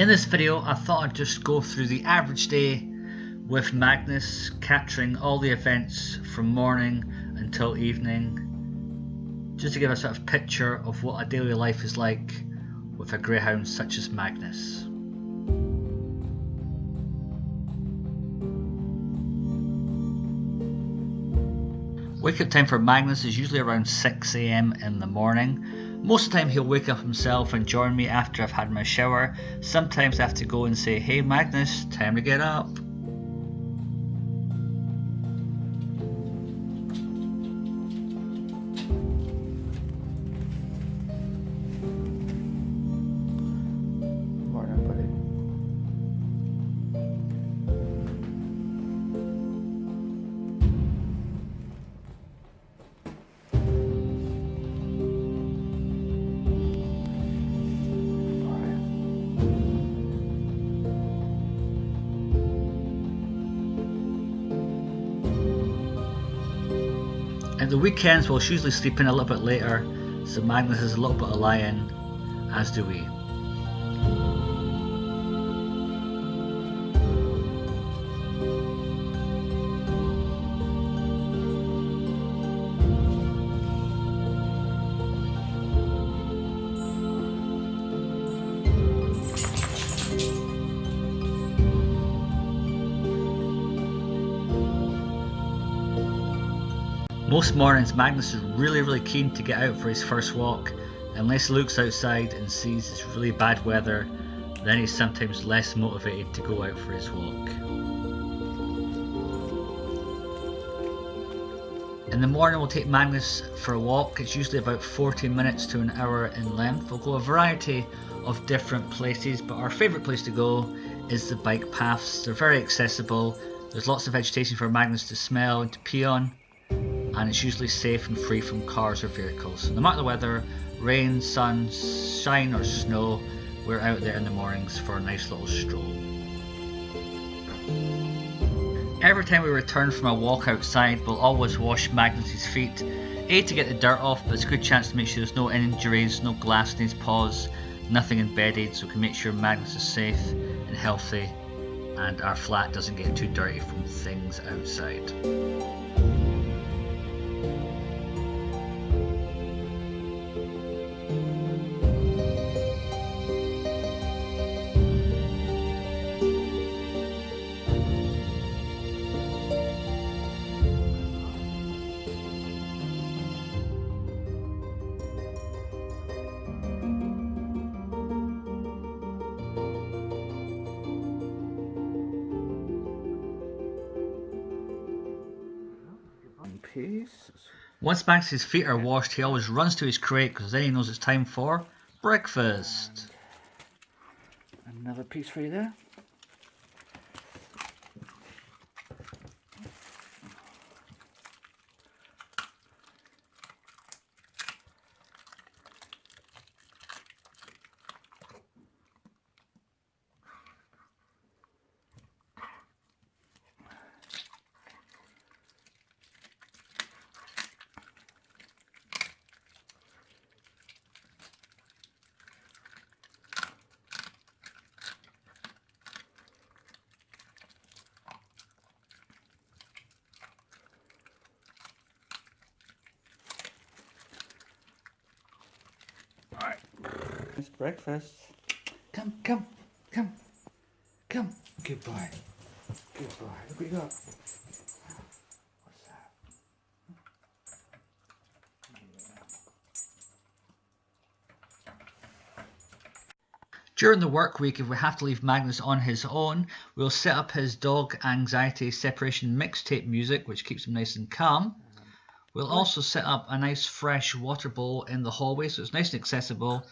In this video, I thought I'd just go through the average day with Magnus, capturing all the events from morning until evening, just to give a sort of picture of what a daily life is like with a greyhound such as Magnus. Wake up time for Magnus is usually around 6 AM in the morning. Most of the time he'll wake up himself and join me after I've had my shower. Sometimes I have to go and say, "Hey Magnus, time to get up." Morning, buddy. At the weekends we'll usually sleep in a little bit later, so Magnus has a little bit of lie-in, as do we. Most mornings Magnus is really keen to get out for his first walk. Unless he looks outside and sees it's really bad weather, then he's sometimes less motivated to go out for his walk. In the morning we'll take Magnus for a walk. It's usually about 40 minutes to an hour in length. We'll go a variety of different places, but our favourite place to go is the bike paths. They're very accessible. There's lots of vegetation for Magnus to smell and to pee on, and it's usually safe and free from cars or vehicles. No matter the weather, rain, sun, shine or snow, we're out there in the mornings for a nice little stroll. Every time we return from a walk outside, we'll always wash Magnus's feet. A, to get the dirt off, but it's a good chance to make sure there's no injuries, no glass in his paws, nothing embedded, so we can make sure Magnus is safe and healthy and our flat doesn't get too dirty from things outside. Peace. Once Max's feet are washed, he always runs to his crate because then he knows it's time for breakfast. Another piece for you there. Alright. It's breakfast. Come. Good boy. Good boy. Look what you got. What's that? During the work week, if we have to leave Magnus on his own, we'll set up his dog anxiety separation mixtape music, which keeps him nice and calm. We'll also set up a nice fresh water bowl in the hallway so it's nice and accessible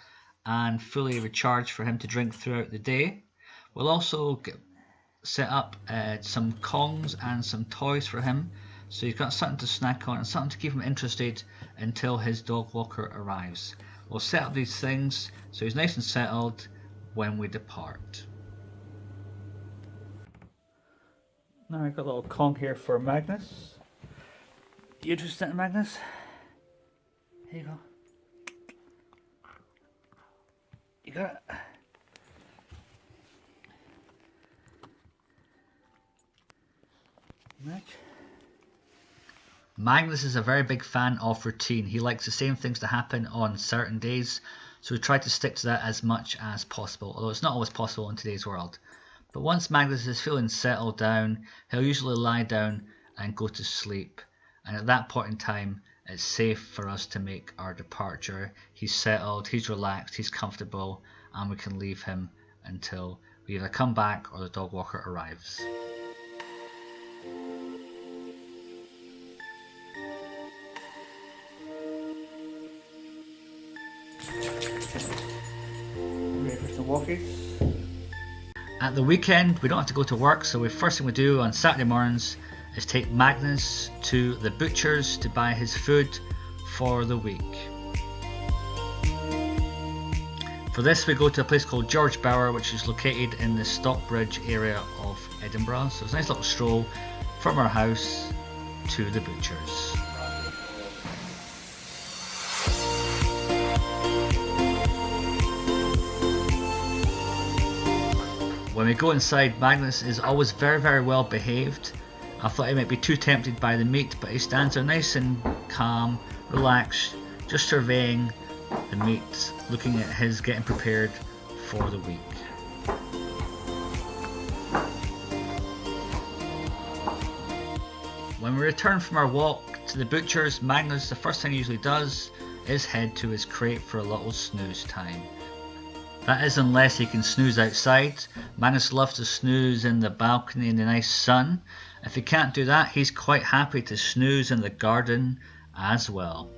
and fully recharged for him to drink throughout the day. We'll also set up some Kongs and some toys for him, so he's got something to snack on and something to keep him interested until his dog walker arrives. We'll set up these things so he's nice and settled when we depart. Now I've got a little Kong here for Magnus. You interested in Magnus? Here you go. You got it. Magnus is a very big fan of routine. He likes the same things to happen on certain days, so we try to stick to that as much as possible, although it's not always possible in today's world. But once Magnus is feeling settled down, he'll usually lie down and go to sleep, and at that point in time it's safe for us to make our departure. He's settled, he's relaxed, he's comfortable, and we can leave him until we either come back or the dog walker arrives. Ready for some walkies? At the weekend, we don't have to go to work, so the first thing we do on Saturday mornings is take Magnus to the butcher's to buy his food for the week. For this, we go to a place called George Bower, which is located in the Stockbridge area of Edinburgh. So it's a nice little stroll from our house to the butcher's. When we go inside, Magnus is always very, very well behaved. I thought he might be too tempted by the meat, but he stands there nice and calm, relaxed, just surveying the meat, looking at his getting prepared for the week. When we return from our walk to the butcher's, Magnus, the first thing he usually does is head to his crate for a little snooze time. That is unless he can snooze outside. Magnus loves to snooze in the balcony in the nice sun. If he can't do that, he's quite happy to snooze in the garden as well.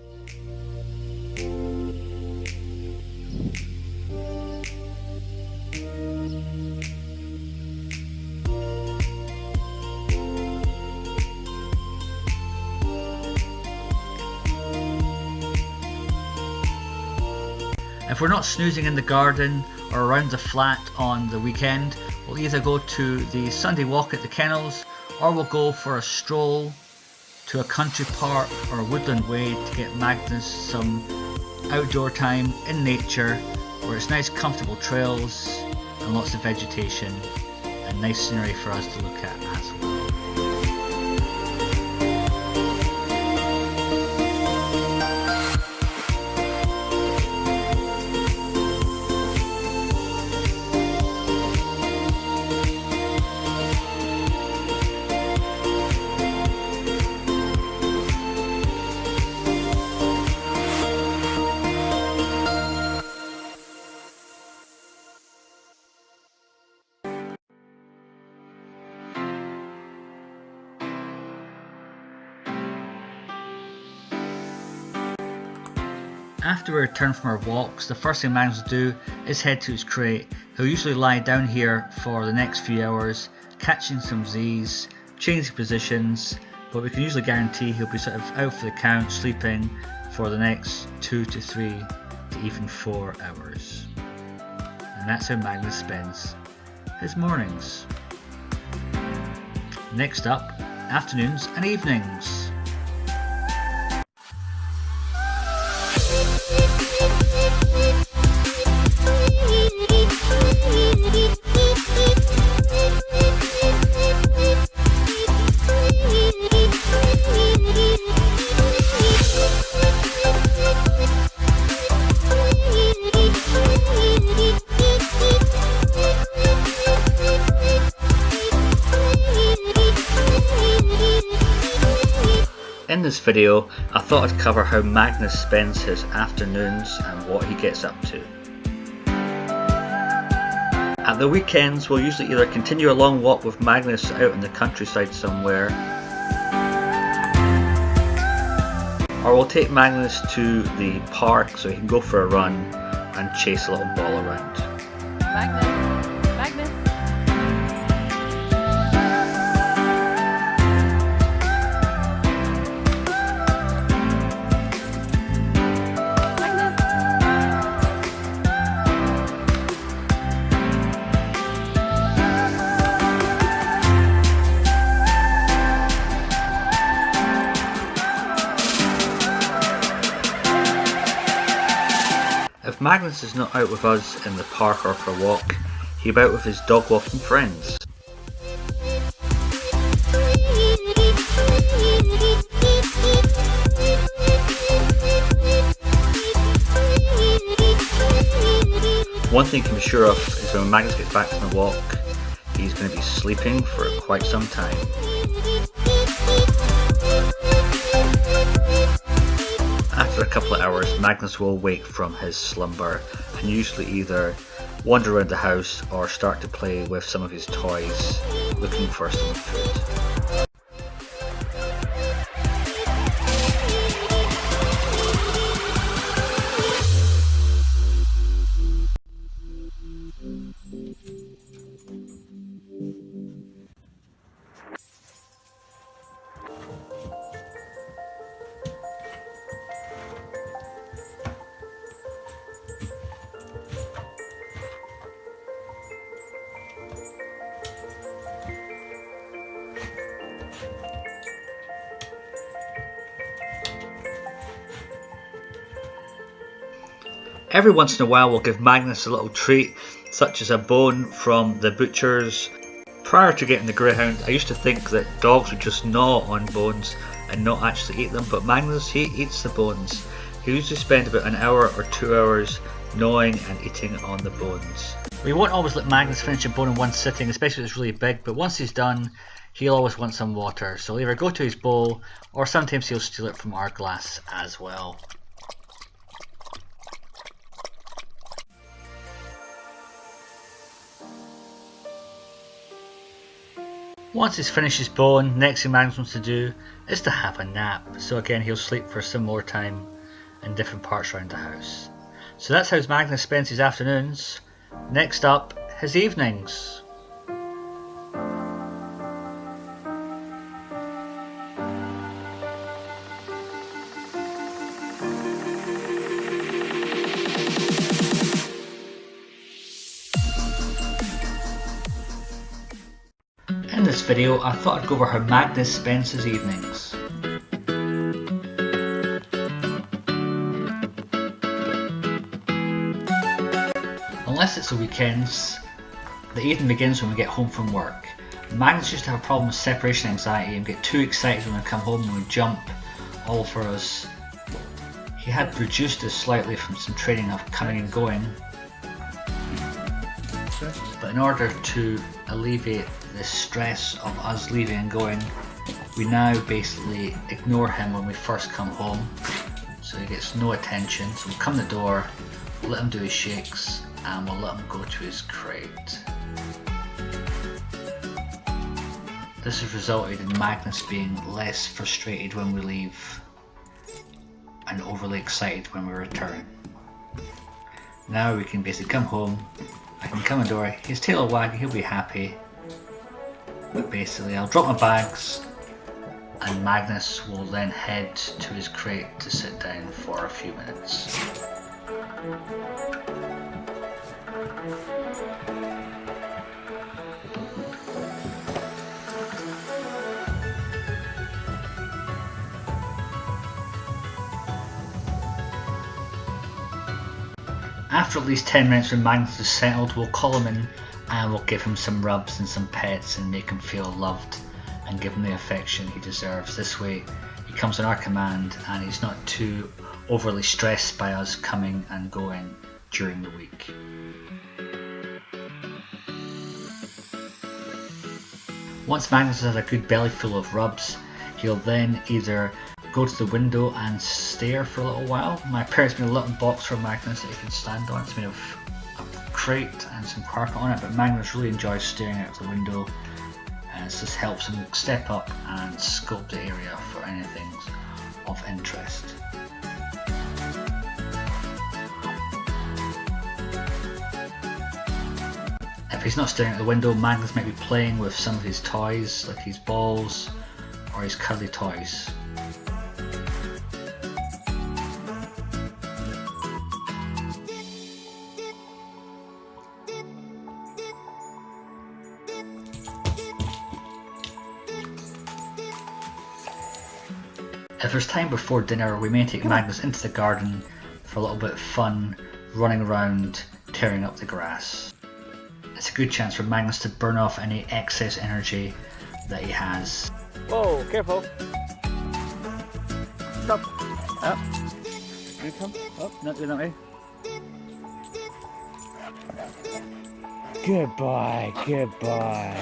If we're not snoozing in the garden or around the flat on the weekend, we'll either go to the Sunday walk at the kennels, or we'll go for a stroll to a country park or a woodland way to get Magnus some outdoor time in nature, where it's nice comfortable trails and lots of vegetation and nice scenery for us to look at as well. After we return from our walks, the first thing Magnus will do is head to his crate. He'll usually lie down here for the next few hours, catching some Z's, changing positions, but we can usually guarantee he'll be sort of out for the count, sleeping for the next 2 to 3 to even 4 hours. And that's how Magnus spends his mornings. Next up, afternoons and evenings. In this video, I thought I'd cover how Magnus spends his afternoons and what he gets up to. At the weekends, we'll usually either continue a long walk with Magnus out in the countryside somewhere, or we'll take Magnus to the park so he can go for a run and chase a little ball around. Magnus. If Magnus is not out with us in the park or for a walk, he'll be out with his dog walking friends. one thing you can be sure of is when Magnus gets back from the walk, he's going to be sleeping for quite some time. After a couple of hours, Magnus will wake from his slumber and usually either wander around the house or start to play with some of his toys, looking for some food. Every once in a while we'll give Magnus a little treat, such as a bone from the butcher's. Prior to getting the Greyhound, I used to think that dogs would just gnaw on bones and not actually eat them, but Magnus, he eats the bones. He usually spends about an hour or 2 hours gnawing and eating on the bones. We won't always let Magnus finish a bone in one sitting, especially if it's really big, but once he's done, he'll always want some water, so he'll either go to his bowl or sometimes he'll steal it from our glass as well. Once he's finished his bone, next thing Magnus wants to do is to have a nap. So again, he'll sleep for some more time in different parts around the house. So that's how Magnus spends his afternoons. Next up, his evenings. In this video, I thought I'd go over how Magnus spends his evenings. Unless it's the weekends, the evening begins when we get home from work. Magnus used to have a problem with separation anxiety and get too excited when we come home and we jump all over us. He had reduced this slightly from some training of coming and going, but in order to alleviate the stress of us leaving and going, we now basically ignore him when we first come home, so he gets no attention. So we'll come to the door, we'll let him do his shakes, and we'll let him go to his crate. This has resulted in Magnus being less frustrated when we leave and overly excited when we return. Now we can basically come home, I can come in the door, his tail will wag, he'll be happy. But basically I'll drop my bags and Magnus will then head to his crate to sit down for a few minutes. After at least 10 minutes when Magnus is settled, we'll call him in and we'll give him some rubs and some pets and make him feel loved and give him the affection he deserves. This way he comes on our command and he's not too overly stressed by us coming and going during the week. Once Magnus has had a good belly full of rubs, he'll then either go to the window and stare for a little while. My parents made a little box for Magnus that he can stand on. It's made of a crate and some carpet on it, but Magnus really enjoys staring out the window, and this helps him step up and scope the area for anything of interest. If he's not staring at the window, Magnus might be playing with some of his toys, like his balls or his cuddly toys. If there's time before dinner, we may take Magnus into the garden for a little bit of fun, running around, tearing up the grass. It's a good chance for Magnus to burn off any excess energy that he has. Whoa, careful. Stop. Up. Here you come. Oh, not doing that way. Good boy, good boy.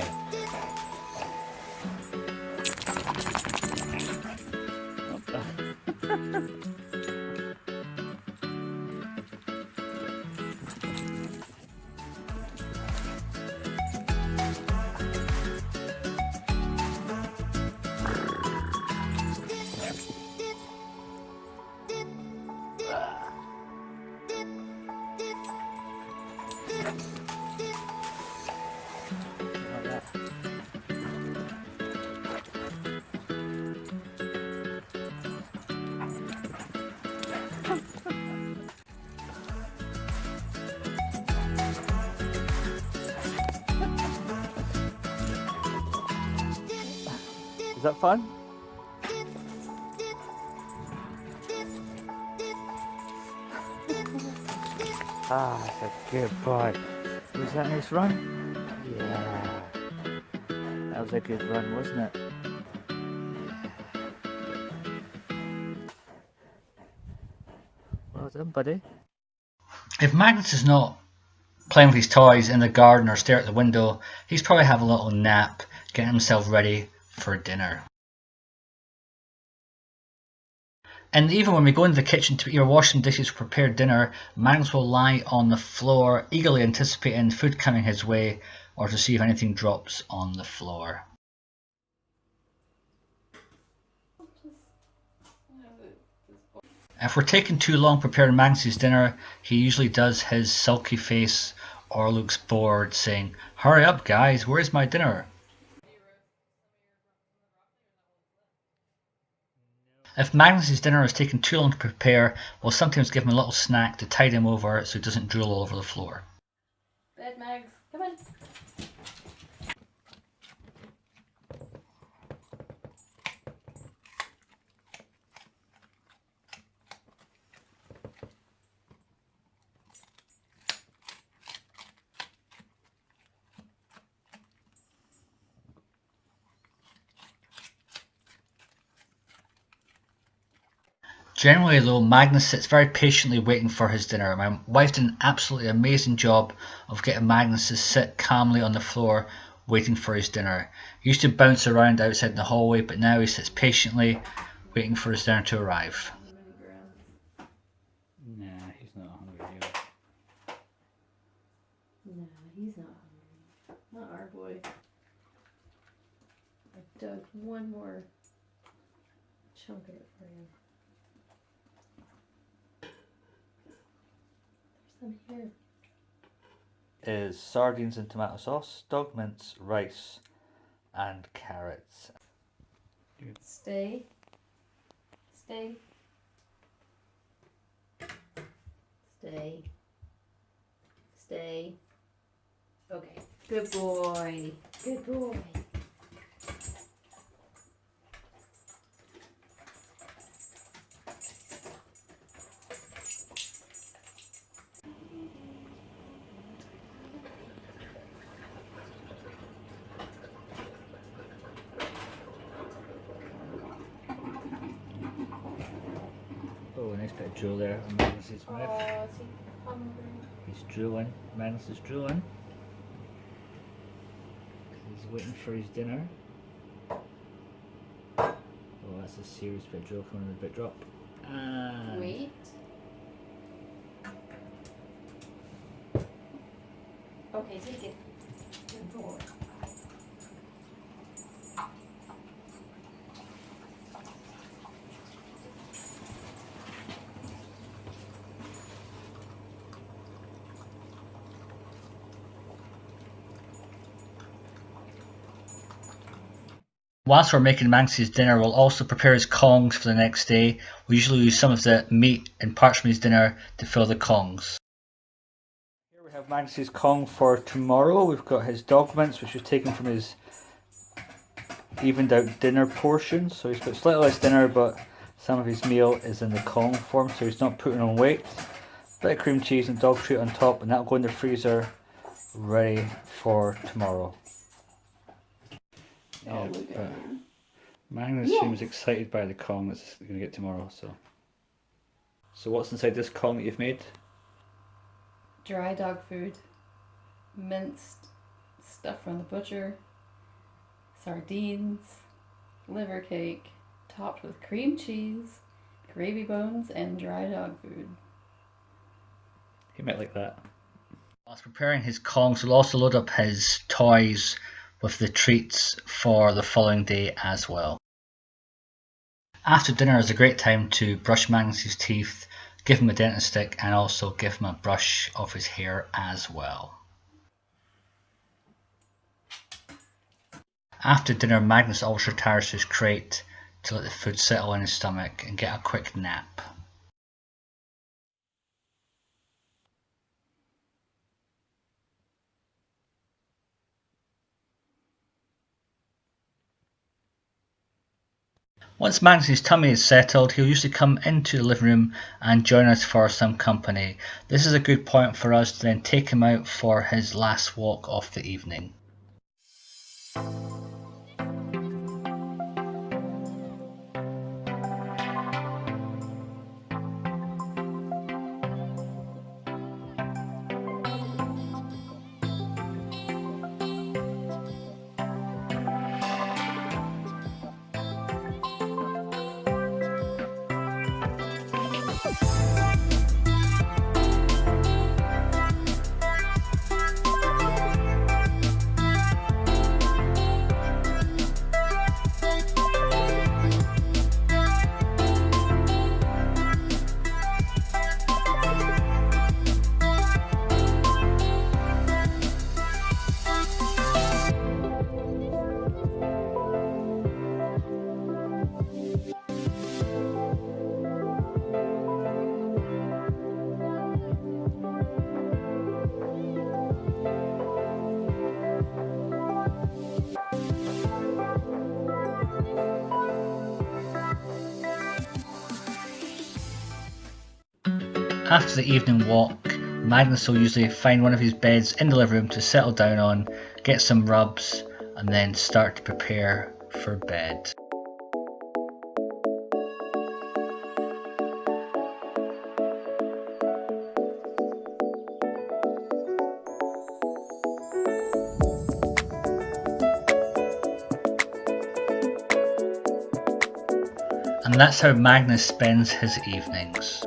Is that fun? Ah, that's a good boy. Was that a nice run? Yeah. That was a good run, wasn't it? Well done, buddy. If Magnus is not playing with his toys in the garden or stare at the window, he's probably having a little nap, getting himself ready for dinner. And even when we go into the kitchen to either wash some dishes or prepare dinner, Magnus will lie on the floor, eagerly anticipating food coming his way, or to see if anything drops on the floor. If we're taking too long preparing Magnus's dinner, he usually does his sulky face or looks bored, saying, "Hurry up guys, where's my dinner?" If Magnus's dinner is taking too long to prepare, we'll sometimes give him a little snack to tide him over so he doesn't drool all over the floor. Bed, Mags, come on. Generally though, Magnus sits very patiently waiting for his dinner. My wife did an absolutely amazing job of getting Magnus to sit calmly on the floor waiting for his dinner. He used to bounce around outside in the hallway, but now he sits patiently waiting for his dinner to arrive. Nah, he's not hungry anyway. No, he's not hungry. Not our boy. I dug one more chunk of it for you. There's some here. Is sardines and tomato sauce, dog mince, rice, and carrots. Stay. Stay. Stay. Stay. Okay. Good boy. Good boy. Oh, a nice bit of drool there on Magnus's mouth. Oh, is he hungry? He's drooling. Magnus is drooling. He's waiting for his dinner. Oh, that's a serious bit of drool coming in a bit drop. And Wait. Okay, take it. Good boy. Whilst we're making Magnus's dinner, we'll also prepare his kongs for the next day. We usually use some of the meat and parts from his dinner to fill the kongs. here we have Magnus's Kong for tomorrow. We've got his dog mince, which was taken from his evened out dinner portion. So he's got slightly less dinner, but some of his meal is in the Kong form, so he's not putting on weight. Bit of cream cheese and dog treat on top, and that'll go in the freezer ready for tomorrow. Yeah, but Magnus seems excited by the Kong that's going to get tomorrow. So what's inside this Kong that you've made? Dry dog food. minced stuff from the butcher, sardines, liver cake, topped with cream cheese, gravy bones, and dry dog food. He might like that. Whilst preparing his Kongs, he'll also load up his toys with the treats for the following day as well. After dinner is a great time to brush Magnus's teeth, give him a dentist stick, and also give him a brush of his hair as well. After dinner, Magnus always retires to his crate to let the food settle in his stomach and get a quick nap. Once Magnus's tummy is settled, he'll usually come into the living room and join us for some company. This is a good point for us to then take him out for his last walk of the evening. After the evening walk, Magnus will usually find one of his beds in the living room to settle down on, get some rubs, and then start to prepare for bed. And that's how Magnus spends his evenings.